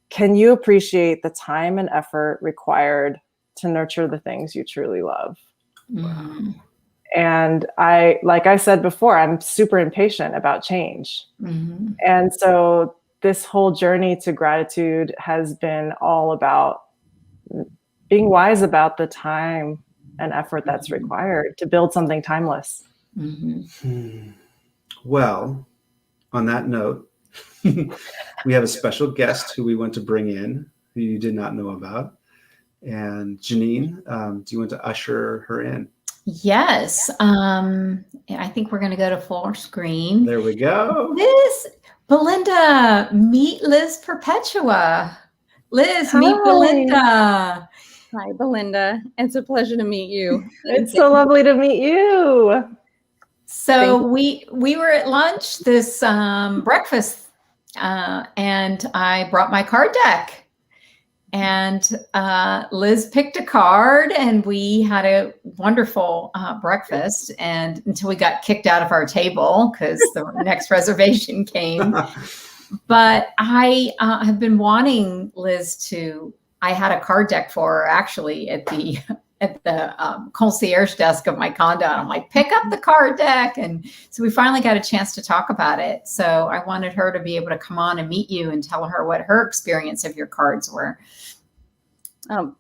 can you appreciate the time and effort required to nurture the things you truly love? Wow. And like I said before, I'm super impatient about change. And so this whole journey to gratitude has been all about being wise about the time and effort that's required to build something timeless. Well, on that note, we have a special guest who we want to bring in, who you did not know about. And Janine, do you want to usher her in? Yes. I think we're going to go to full screen. There we go. Belinda, meet Liz Perpetua. Liz, meet Belinda. Hi, Belinda. It's a pleasure to meet you. It's so lovely to meet you. So we were at lunch this breakfast, and I brought my card deck. And Liz picked a card, and we had a wonderful breakfast, and until we got kicked out of our table because the next reservation came. But I have been wanting Liz to. I had a card deck for her actually at the concierge desk of my condo. And I'm like, pick up the card deck, and so we finally got a chance to talk about it. So I wanted her to be able to come on and meet you and tell her what her experience of your cards were.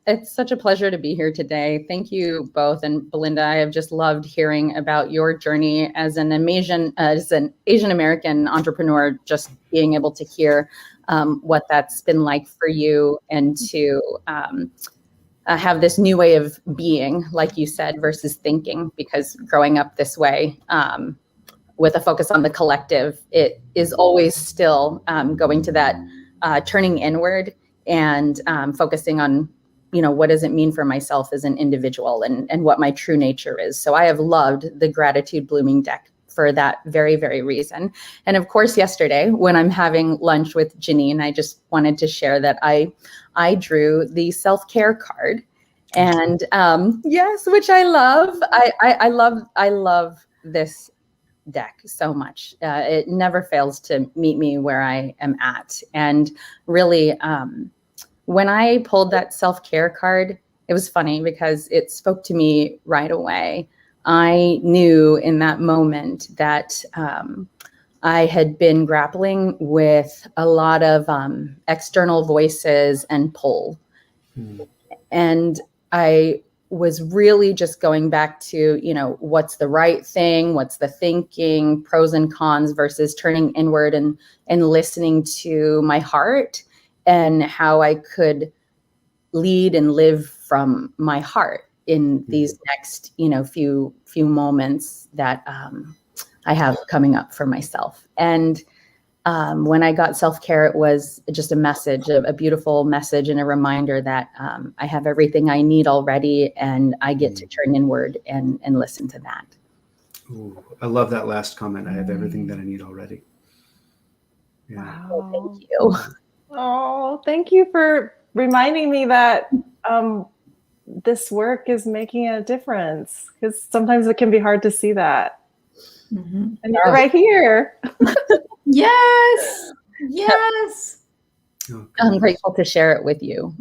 It's such a pleasure to be here today. Thank you both. And Belinda, I have just loved hearing about your journey as an Asian American entrepreneur, just being able to hear what that's been like for you, and to have this new way of being, like you said, versus thinking, because growing up this way, with a focus on the collective, it is always still going to that turning inward and focusing on, what does it mean for myself as an individual and what my true nature is. So I have loved the gratitude blooming deck for that very, very reason. And of course, yesterday when I'm having lunch with Janine, I just wanted to share that I drew the self-care card, and yes, which I love. I love this deck so much. It never fails to meet me where I am at. And really, when I pulled that self-care card, it was funny because it spoke to me right away. I knew in that moment that I had been grappling with a lot of external voices and pull. And I was really just going back to, what's the right thing, what's the thinking, pros and cons versus turning inward and listening to my heart and how I could lead and live from my heart in these next, few moments that I have coming up for myself. And when I got self-care, it was just a message, a beautiful message and a reminder that I have everything I need already, and I get to turn inward and listen to that. Ooh, I love that last comment. I have everything that I need already. Yeah. Wow. Thank you. Oh, thank you for reminding me that this work is making a difference, because sometimes it can be hard to see that. Mhm. And you're right here. Yes. Yes. Oh, I'm grateful to share it with you.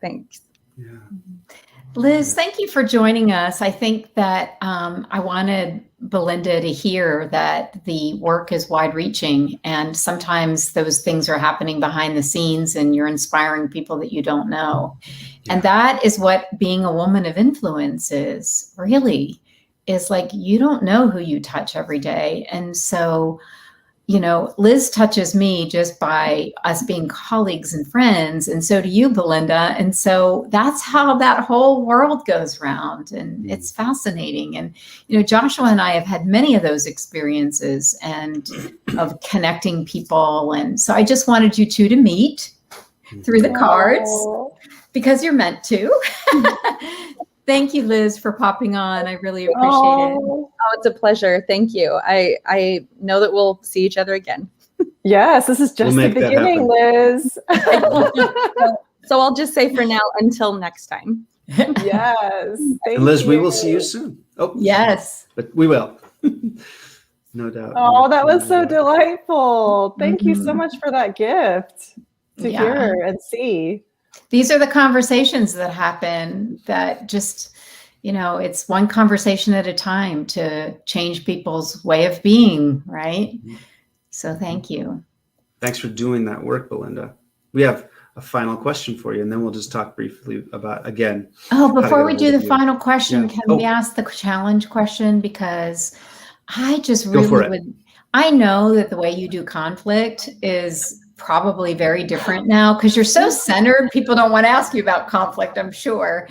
Thanks. yeah. Liz, thank you for joining us. I think that I wanted Belinda to hear that the work is wide reaching, and sometimes those things are happening behind the scenes and you're inspiring people that you don't know. Yeah. And that is what being a woman of influence is, really, is like, you don't know who you touch every day. And so, Liz touches me just by us being colleagues and friends. And so do you, Belinda. And so that's how that whole world goes round. And it's fascinating. And, Joshua and I have had many of those experiences and of connecting people. And so I just wanted you two to meet through the cards because you're meant to. Thank you, Liz, for popping on. I really appreciate it. Oh, it's a pleasure. Thank you. I know that we'll see each other again. Yes, this is just the beginning, Liz. So I'll just say for now, until next time. Yes. And Liz, we will see you soon. Oh, yes. But we will. No doubt. Oh, that was so delightful. Thank you so much for that gift to hear and see. These are the conversations that happen that just, it's one conversation at a time to change people's way of being, right? So thank you. Thanks for doing that work, Belinda. We have a final question for you, and then we'll just talk briefly about, again. Oh, before we do the final question, can we ask the challenge question? Because I just really I know that the way you do conflict is probably very different now because you're so centered. People don't want to ask you about conflict, I'm sure.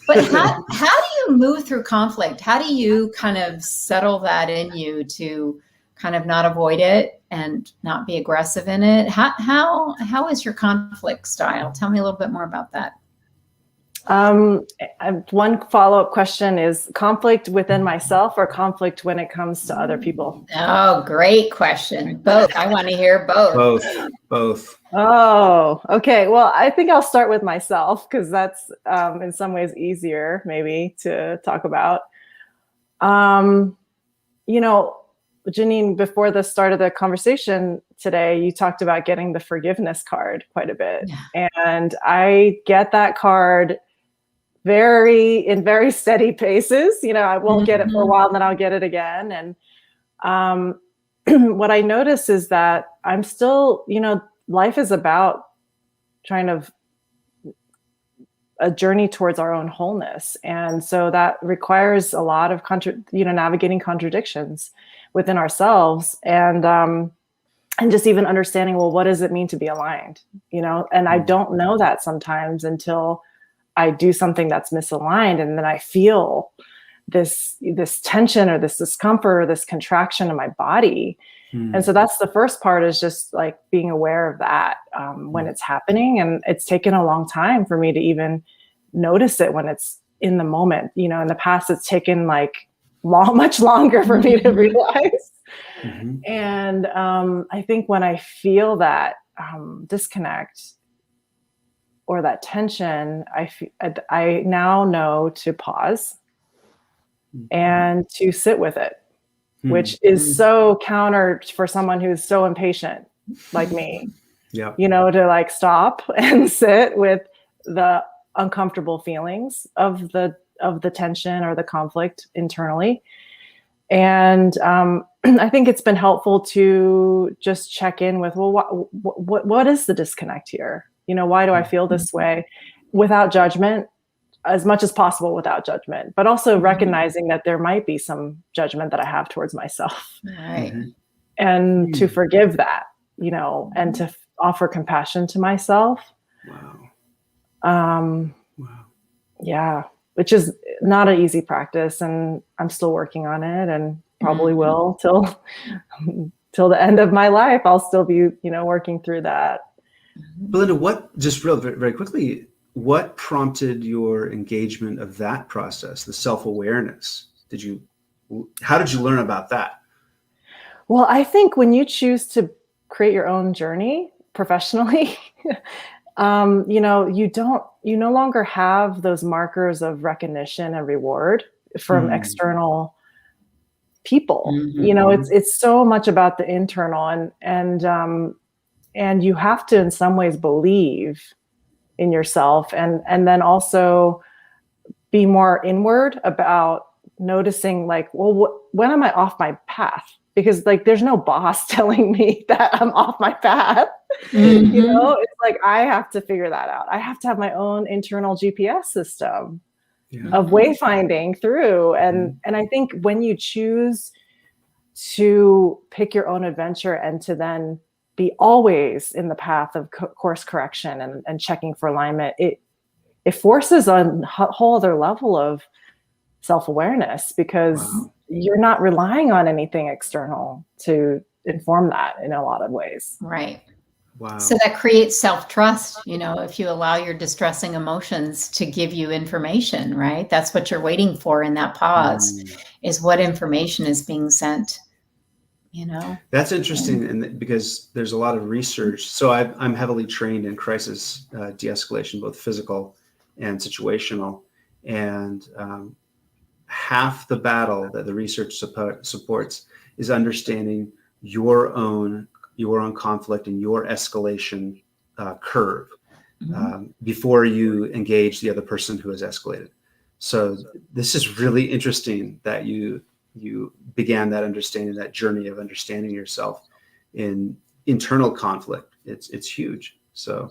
But how do you move through conflict? How do you kind of settle that in you to kind of not avoid it and not be aggressive in it? How is your conflict style? Tell me a little bit more about that. One follow-up question is conflict within myself or conflict when it comes to other people? Oh, great question. Both. I want to hear both. Both. Oh, okay. Well, I think I'll start with myself because that's in some ways easier maybe to talk about. Janine, before the start of the conversation today, you talked about getting the forgiveness card quite a bit. Yeah. And I get that card in very steady paces. I won't get it for a while, and then I'll get it again. And what I notice is that I'm still, life is about trying to a journey towards our own wholeness. And so that requires a lot of, navigating contradictions within ourselves and just even understanding, well, what does it mean to be aligned? And I don't know that sometimes until I do something that's misaligned. And then I feel this tension or this discomfort or this contraction in my body. And so that's the first part, is just like being aware of that when it's happening. And it's taken a long time for me to even notice it when it's in the moment. You know, in the past, it's taken like much longer for me to realize. And I think when I feel that disconnect or that tension, I now know to pause and to sit with it, which is so counter for someone who's so impatient like me. You know, to like stop and sit with the uncomfortable feelings of the tension or the conflict internally. And I think it's been helpful to just check in with, well, what is the disconnect here? You know, why do I feel this way? Without judgment, as much as possible without judgment, but also recognizing that there might be some judgment that I have towards myself. Right. And to forgive that, you know, and to offer compassion to myself. Yeah, which is not an easy practice, and I'm still working on it, and probably will till the end of my life. I'll still be, you know, working through that. Belinda, what, just very quickly, what prompted your engagement of that process, the self-awareness? How did you learn about that? Well, I think when you choose to create your own journey professionally, you know, you no longer have those markers of recognition and reward from external people. You know, it's so much about the internal, and you have to in some ways believe in yourself, and then also be more inward about noticing, like, well, when am I off my path? Because like there's no boss telling me that I'm off my path. You know, it's like I have to figure that out. I have to have my own internal GPS system of wayfinding through. And I think when you choose to pick your own adventure and to then be always in the path of course correction and checking for alignment, it forces a whole other level of self-awareness, because you're not relying on anything external to inform that in a lot of ways. Right. Wow. So that creates self-trust, you know, if you allow your distressing emotions to give you information, right? That's what you're waiting for in that pause, is what information is being sent, you know? That's interesting, and because there's a lot of research. So I'm heavily trained in crisis de-escalation, both physical and situational. And half the battle that the research supports is understanding your own conflict and your escalation curve before you engage the other person who has escalated. So this is really interesting that you began that understanding, that journey of understanding yourself in internal conflict. It's huge. So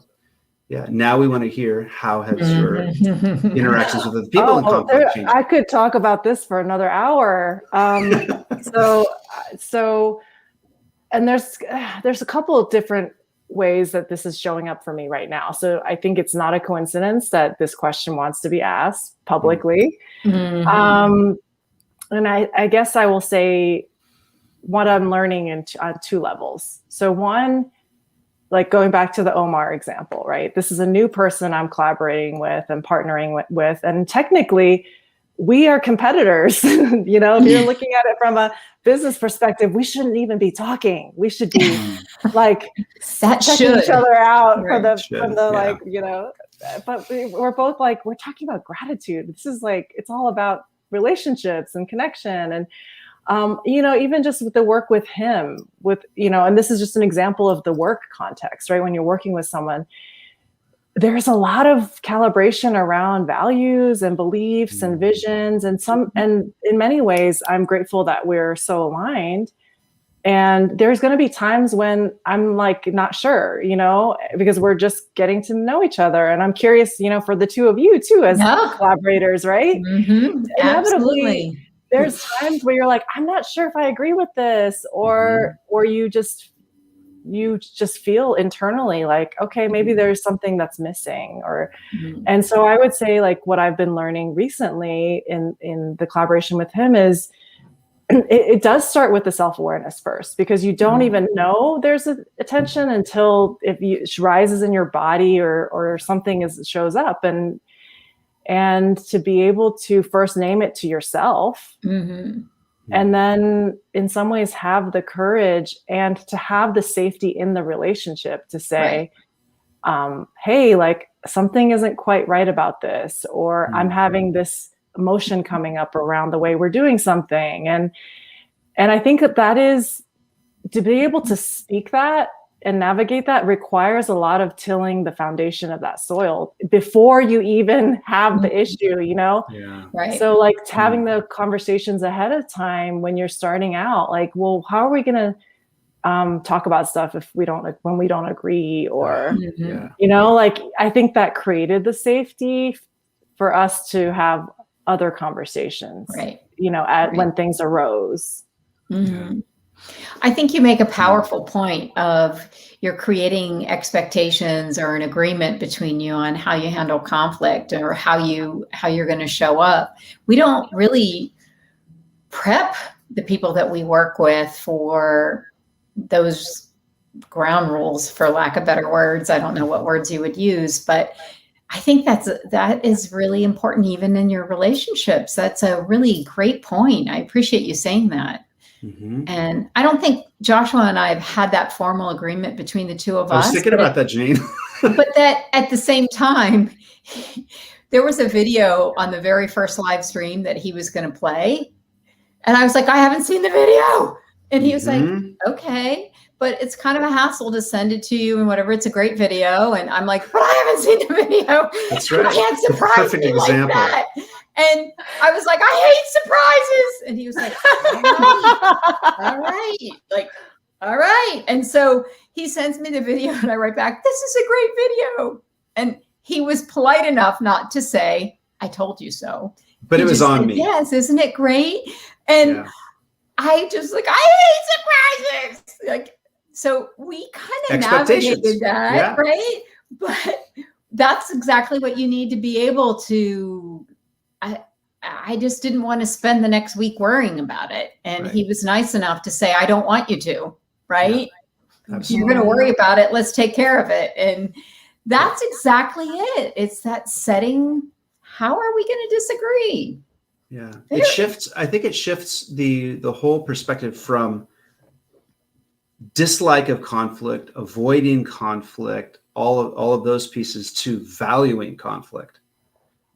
yeah, now we want to hear, how has your interactions with other people in conflict changed? I could talk about this for another hour. So, and there's a couple of different ways that this is showing up for me right now. So I think it's not a coincidence that this question wants to be asked publicly. And I guess I will say what I'm learning on two levels. So one, like going back to the Omar example, right? This is a new person I'm collaborating with and partnering with. And technically, we are competitors. You know, if you're looking at it from a business perspective, we shouldn't even be talking. We should be like checking each other out from the like, you know, but we're both like, we're talking about gratitude. This is like, it's all about relationships and connection. And you know, even just with the work with him, you know, and this is just an example of the work context, right? When you're working with someone, there's a lot of calibration around values and beliefs and visions, and in many ways, I'm grateful that we're so aligned. And there's going to be times when I'm like, not sure, you know, because we're just getting to know each other. And I'm curious, you know, for the two of you too, as collaborators, right? Inevitably, there's times where you're like, I'm not sure if I agree with this, or you just feel internally like, okay, maybe there's something that's missing, and so I would say, like, what I've been learning recently in the collaboration with him is it does start with the self-awareness first, because you don't even know there's a tension until it rises in your body or something shows up, and to be able to first name it to yourself, and then in some ways have the courage and to have the safety in the relationship to say, hey, like something isn't quite right about this, or I'm having this emotion coming up around the way we're doing something. And I think that is, to be able to speak that and navigate that requires a lot of tilling the foundation of that soil before you even have the issue, you know? Yeah. Right. So like having the conversations ahead of time when you're starting out, like, well, how are we going to talk about stuff when we don't agree, or, you know, like, I think that created the safety for us to have other conversations, you know, when things arose. I think you make a powerful point of you're creating expectations or an agreement between you on how you handle conflict or how you're going to show up. We don't really prep the people that we work with for those ground rules, for lack of better words. I don't know what words you would use, but I think that is really important, even in your relationships. That's a really great point. I appreciate you saying that. And I don't think Joshua and I have had that formal agreement between the two of us. I was thinking about that, Jane. But that at the same time, there was a video on the very first live stream that he was going to play. And I was like, I haven't seen the video. And he was like, okay, but it's kind of a hassle to send it to you and whatever. It's a great video. And I'm like, but I haven't seen the video. That's right. I can't surprise Perfect me example. like that. And I was like, I hate surprises. And he was like, all right. Like, all right. And so he sends me the video and I write back, this is a great video. And he was polite enough not to say, I told you so. But He it was just on said, me. yes, isn't it great? And I just like, I hate surprises. Like, so we kind of navigated that, right? But that's exactly what you need to be able to. I just didn't want to spend the next week worrying about it. And he was nice enough to say, I don't want you to, right? You're going to worry about it. Let's take care of it. And that's exactly it. It's that setting. How are we going to disagree? Yeah, it shifts. I think it shifts the whole perspective from dislike of conflict, avoiding conflict, all of those pieces, to valuing conflict,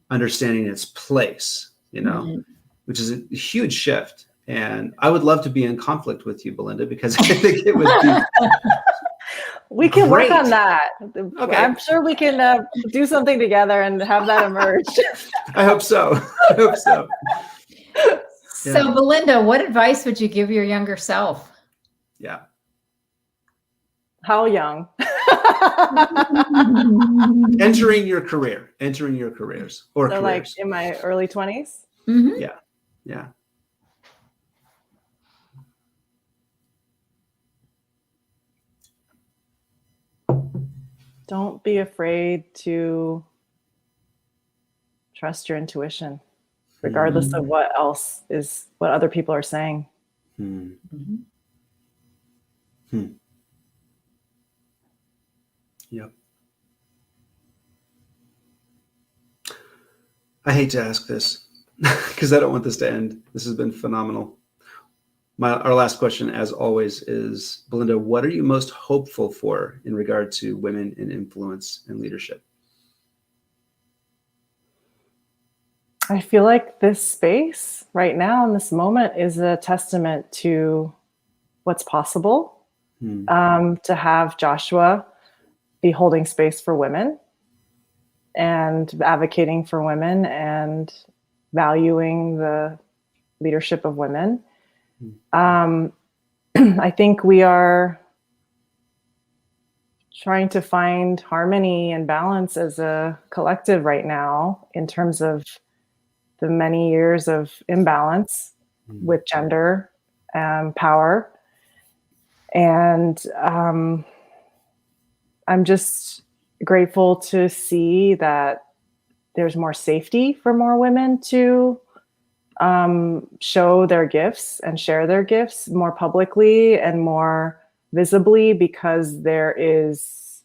understanding its place, you know, which is a huge shift. And I would love to be in conflict with you, Belinda, because I think it would be. We can great. work on that. Okay. I'm sure we can do something together and have that emerge. I hope so. I hope so. So, Belinda, what advice would you give your younger self? Yeah. How young? Entering your careers or So careers. like in my early 20s? Yeah. Yeah. Don't be afraid to trust your intuition, regardless of what other people are saying. Yep. I hate to ask this because I don't want this to end. This has been phenomenal. Our last question, as always, is, Belinda, what are you most hopeful for in regard to women in influence and leadership? I feel like this space right now in this moment is a testament to what's possible. To have Joshua be holding space for women and advocating for women and valuing the leadership of women. I think we are trying to find harmony and balance as a collective right now in terms of the many years of imbalance with gender power. And I'm just grateful to see that there's more safety for more women to show their gifts and share their gifts more publicly and more visibly, because there is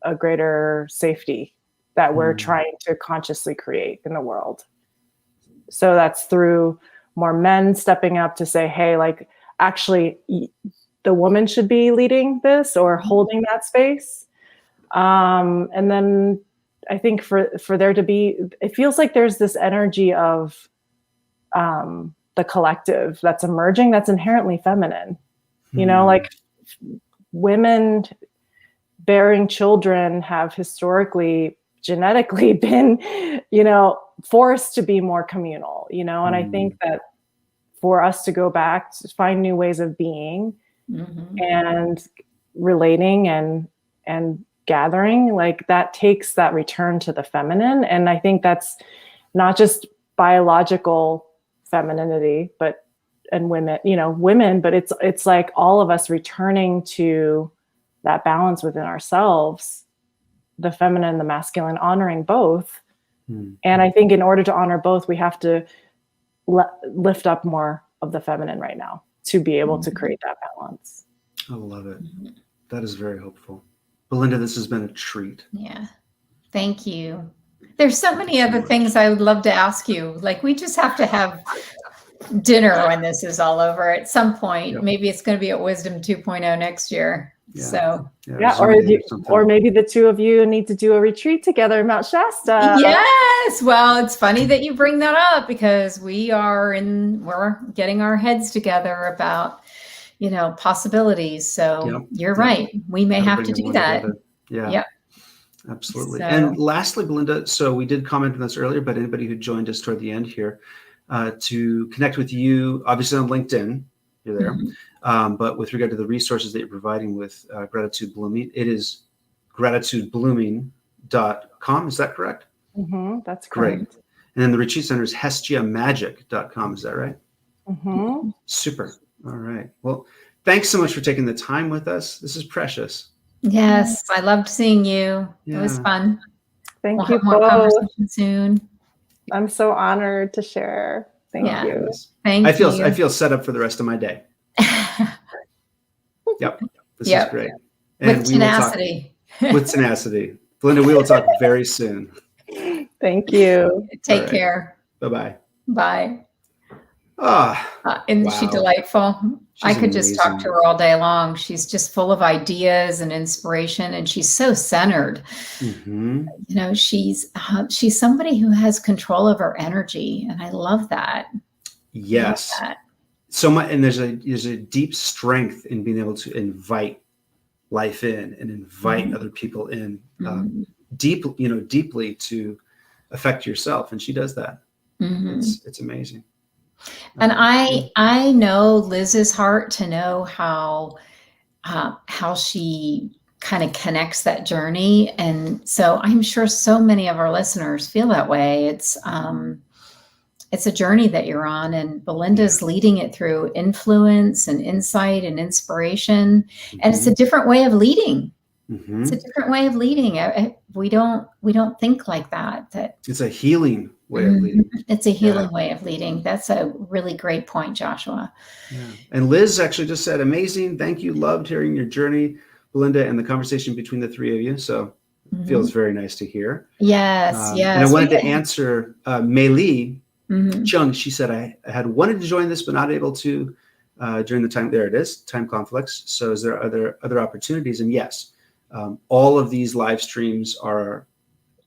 a greater safety that we're trying to consciously create in the world. So that's through more men stepping up to say, hey, like, actually, the woman should be leading this or holding that space. And then I think for there to be, it feels like there's this energy of the collective that's emerging, that's inherently feminine. You know, like women bearing children have historically, genetically been, you know, forced to be more communal, you know, and I think that for us to go back to find new ways of being and relating and gathering, like that takes that return to the feminine. And I think that's not just biological femininity, and women, you know, women, but it's like all of us returning to that balance within ourselves, the feminine and the masculine, honoring both. And I think in order to honor both, we have to lift up more of the feminine right now to be able to create that balance. I love it. That is very hopeful. Belinda, this has been a treat. Yeah. Thank you. There's so many other things I would love to ask you. Like, we just have to have dinner when this is all over at some point. Yep. Maybe it's going to be at Wisdom 2.0 next year. Yeah. So or maybe the two of you need to do a retreat together in Mount Shasta. yes. Well, it's funny that you bring that up, because we're getting our heads together about, you know, possibilities. So you're right. We may have to do that. Yeah. Yep. Absolutely. So. And lastly, Belinda, so we did comment on this earlier, but anybody who joined us toward the end here, to connect with you, obviously on LinkedIn, you're there. But with regard to the resources that you're providing with Gratitude Blooming, it is gratitudeblooming.com. Is that correct? That's great. correct. And then the retreat center is hestiamagic.com. Is that right? Super. All right. Well, thanks so much for taking the time with us. This is precious. Yes. I loved seeing you. It was fun. Thank We'll you have more both. conversation soon. I'm so honored to share. Thank you. Thank you. I feel set up for the rest of my day. Yep. This is great. And with tenacity. With tenacity. Belinda, we will talk very soon. Thank you. Take care. Bye-bye. Bye. Wow. Isn't she delightful? I could just talk amazing. to her all day long. She's just full of ideas and inspiration, and she's so centered. You know, she's somebody who has control of her energy, and I love that. Yes. I love that. So much, and there's a deep strength in being able to invite life in and invite other people in deeply to affect yourself, and she does that. It's amazing. And I know Liz's heart to know how she kind of connects that journey, and so I'm sure so many of our listeners feel that way. It's a journey that you're on, and Belinda's leading it through influence and insight and inspiration, and it's a different way of leading. It's a different way of leading. We don't think like that. That it's a healing way of leading. It's a healing way of leading. That's a really great point, Joshua. Yeah. And Liz actually just said, amazing. Thank you. Loved hearing your journey, Belinda, and the conversation between the three of you. So it feels very nice to hear. Yes, yes. And I wanted to answer Mei Li Chung. She said, I had wanted to join this, but not able to during the time. There it is, time conflicts. So is there other opportunities? And yes, all of these live streams are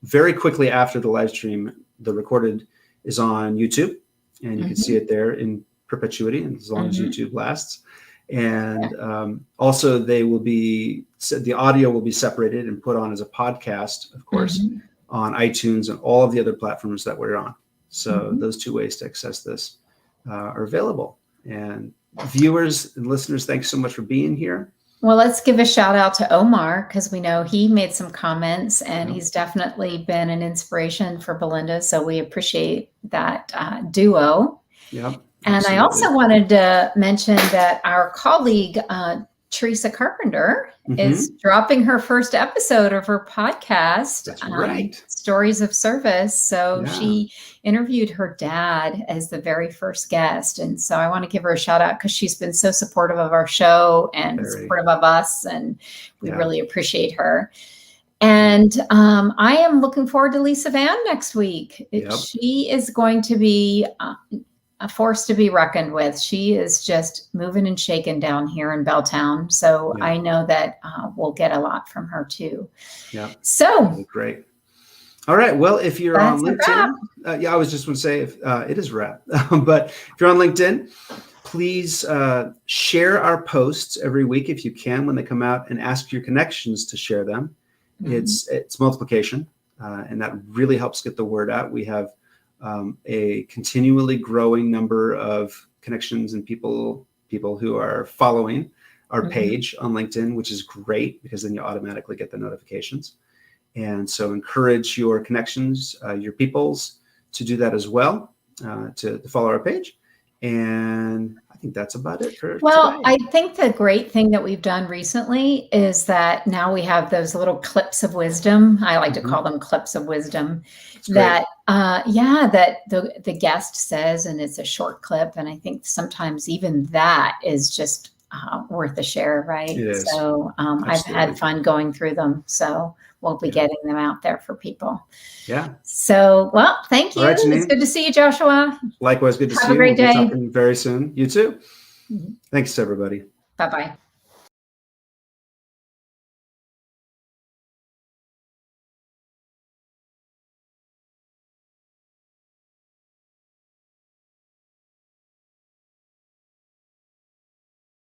very quickly after the live stream. The recorded is on YouTube, and you can see it there in perpetuity, and as long as YouTube lasts. And also, the audio will be separated and put on as a podcast, of course, on iTunes and all of the other platforms that we're on. So those two ways to access this are available. And viewers and listeners, thanks so much for being here. Well, let's give a shout out to Omar, because we know he made some comments, and he's definitely been an inspiration for Belinda. So we appreciate that duo. Yep. And I also wanted to mention that our colleague, Teresa Carpenter Mhm. is dropping her first episode of her podcast, That's right. Stories of Service. So Yeah. she interviewed her dad as the very first guest. And so I want to give her a shout out because she's been so supportive of our show and Very. supportive of us. And we Yeah. really appreciate her. And I am looking forward to Lisa Van next week. Yep. She is going to be a force to be reckoned with. She is just moving and shaking down here in Belltown. So Yeah. I know that we'll get a lot from her too. Yeah. So Great. All right. Well, if you're on That's a LinkedIn, I was just going to say if it is wrap, but if you're on LinkedIn, please share our posts every week if you can when they come out, and ask your connections to share them. It's multiplication, and that really helps get the word out. We have a continually growing number of connections and people who are following our page on LinkedIn, which is great because then you automatically get the notifications. And so encourage your connections, your peoples, to do that as well, to follow our page. And I think that's about it for well, today. I think the great thing that we've done recently is that now we have those little clips of wisdom. I like to call them clips of wisdom that, that the guest says, and it's a short clip. And I think sometimes even that is just worth a share, right? It is. So I've had fun going through them. So we'll be getting them out there for people. Yeah. So, well, thank you. All right, Janine. It's good to see you, Joshua. Likewise, good to see you. Have a great day. We'll be talking very soon. You too. Thanks, everybody. Bye-bye.